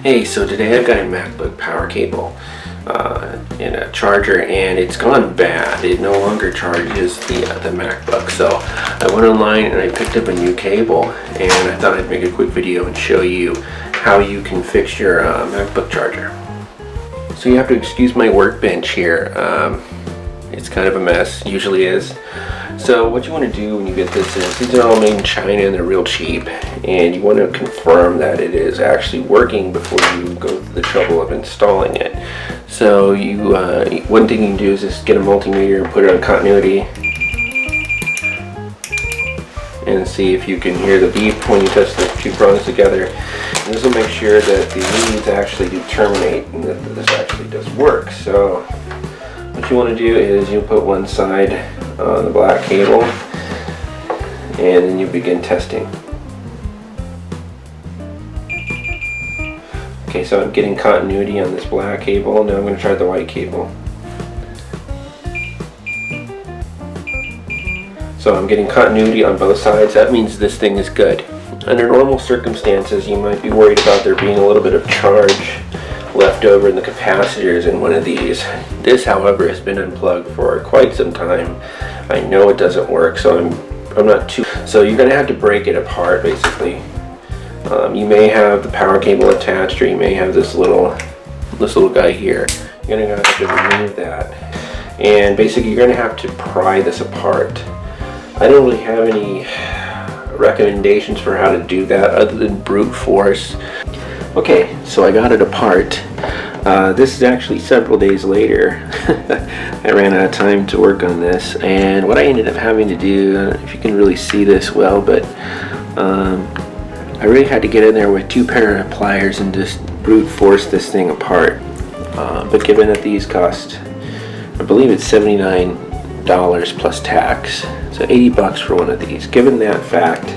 Hey, so today I've got a MacBook power cable and a charger, and it's gone bad. It no longer charges the MacBook. So I went online and I picked up a new cable, and I thought I'd make a quick video and show you how you can fix your MacBook charger. So you have to excuse my workbench here. It's kind of a mess, usually is. So what you want to do when you get this is, these are all made in China and they're real cheap, and you want to confirm that it is actually working before you go through the trouble of installing it. So you, one thing you can do is just get a multimeter and put it on continuity and see if you can hear the beep when you touch the two prongs together. And this will make sure that the leads actually do terminate and that this actually does work. So what you want to do is you put one side on the black cable and then you begin testing. Okay, so I'm getting continuity on this black cable. Now I'm going to try the white cable. So I'm getting continuity on both sides. That means this thing is good. Under normal circumstances, you might be worried about there being a little bit of charge left over in the capacitors in one of these. This, however, has been unplugged for quite some time. I know it doesn't work, so I'm not too. So you're going to have to break it apart, basically. You may have the power cable attached, or you may have this little guy here. You're going to have to remove that, and basically you're going to have to pry this apart. I don't really have any recommendations for how to do that other than brute force. Okay, so I got it apart. This is actually several days later. I ran out of time to work on this, and what I ended up having to do, I don't know if you can really see this well, but I really had to get in there with two pair of pliers and just brute force this thing apart. But given that these cost, I believe it's $79 plus tax, so 80 bucks for one of these. Given that fact,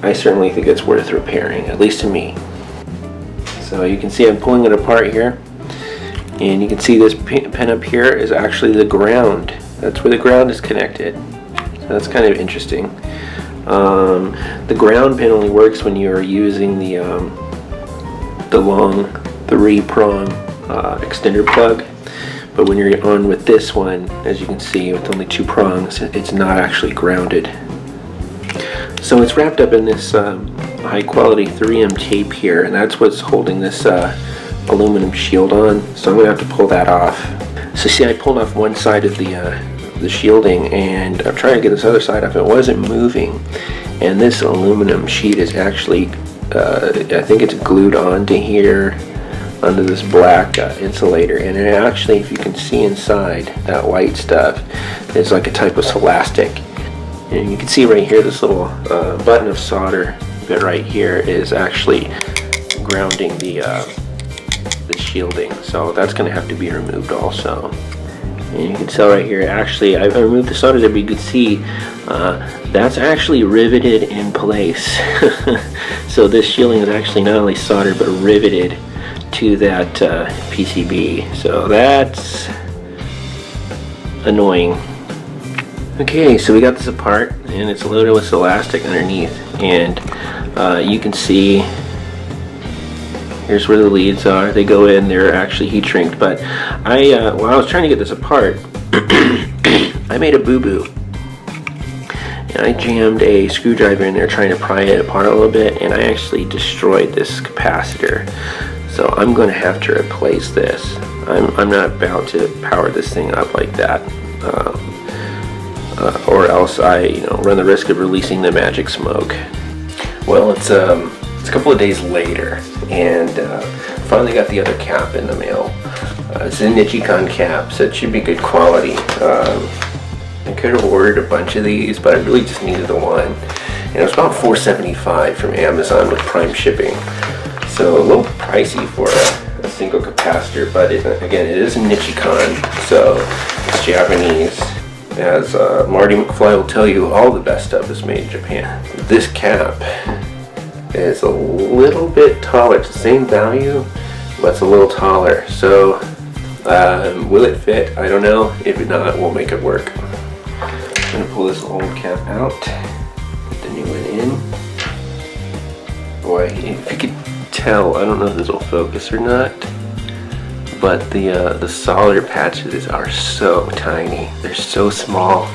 I certainly think it's worth repairing, at least to me. So you can see I'm pulling it apart here, and you can see this pin up here is actually the ground. That's where the ground is connected. So that's kind of interesting. The ground pin only works when you are using the long 3-prong extender plug. But when you're on with this one, as you can see, with only 2 prongs, it's not actually grounded. So it's wrapped up in this high quality 3M tape here, and that's what's holding this aluminum shield on. So I'm going to have to pull that off. So see, I pulled off one side of the shielding, and I'm trying to get this other side off. It wasn't moving, and this aluminum sheet is actually, I think it's glued onto here, under this black insulator, and it actually, if you can see inside that white stuff, it's like a type of elastic. And you can see right here, this little button of solder bit right here is actually grounding the shielding, so that's going to have to be removed also. And you can tell right here, actually I removed the solder there, but you can see that's actually riveted in place. So this shielding is actually not only soldered but riveted to that PCB, so that's annoying. Okay, so we got this apart, and it's loaded with elastic underneath, and you can see here's where the leads are. They go in, they're actually heat shrinked, but while I was trying to get this apart, I made a boo-boo, and I jammed a screwdriver in there trying to pry it apart a little bit, and I actually destroyed this capacitor. So I'm going to have to replace this. I'm not about to power this thing up like that, or else I, run the risk of releasing the magic smoke. Well, it's a couple of days later, and finally got the other cap in the mail. It's a Nichicon cap, so it should be good quality. I could have ordered a bunch of these, but I really just needed the one, and it was about $4.75 from Amazon with Prime shipping. So a little pricey for a single capacitor, but again, it is a Nichicon, so it's Japanese. As Marty McFly will tell you, all the best stuff is made in Japan. This cap is a little bit taller. It's the same value, but it's a little taller. So will it fit? I don't know. If not, we'll make it work. I'm going to pull this old cap out, put the new one in. Boy, if you could tell, I don't know if this will focus or not, but the solder patches are so tiny. They're so small.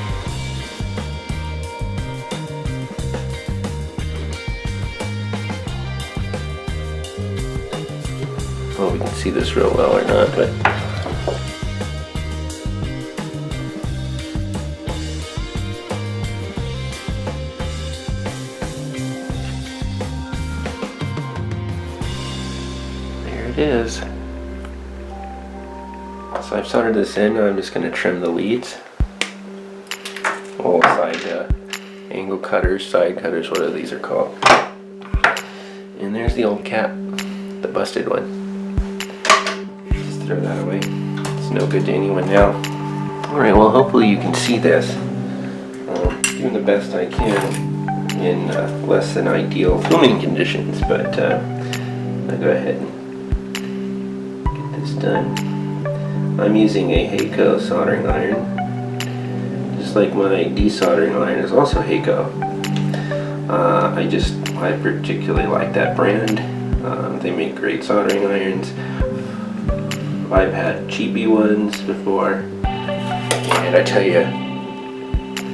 Well, we can see this real well or not, but there it is. So I've soldered this in. Now I'm just going to trim the leads. All side angle cutters, side cutters, whatever these are called. And there's the old cap, the busted one. Just throw that away. It's no good to anyone now. Alright, well hopefully you can see this. Doing the best I can in less than ideal filming conditions, but I'll go ahead and get this done. I'm using a Heiko soldering iron, just like my desoldering iron is also Heiko. I particularly like that brand. They make great soldering irons. I've had cheapy ones before, and I tell you,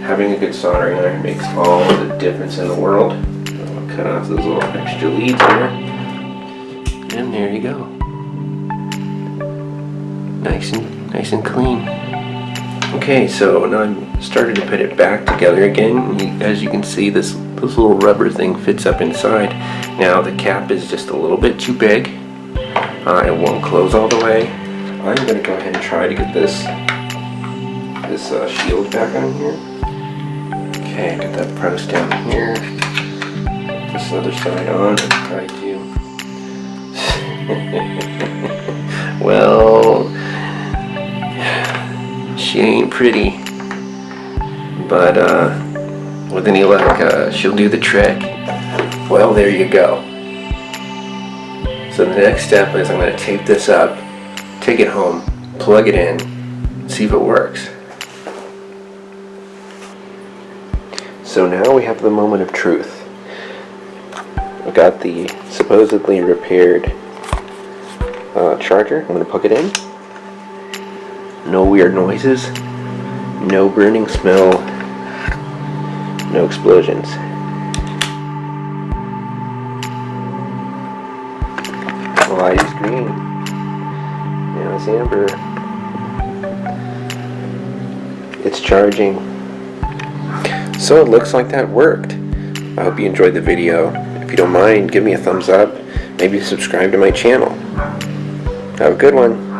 having a good soldering iron makes all the difference in the world. I'll cut off those little extra leads here, and there you go. Nice and clean. Okay, so now I'm starting to put it back together again. As you can see, this little rubber thing fits up inside. Now the cap is just a little bit too big. It won't close all the way. I'm going to go ahead and try to get this shield back on here. Okay, get that pressed down here. Put this other side on and try to. Well, she ain't pretty, but with any luck, she'll do the trick. Well, there you go. So the next step is I'm going to tape this up, take it home, plug it in, see if it works. So now we have the moment of truth. I've got the supposedly repaired charger. I'm going to plug it in. No weird noises, no burning smell, no explosions. The light is green. Now it's amber. It's charging. So it looks like that worked. I hope you enjoyed the video. If you don't mind, give me a thumbs up. Maybe subscribe to my channel. Have a good one.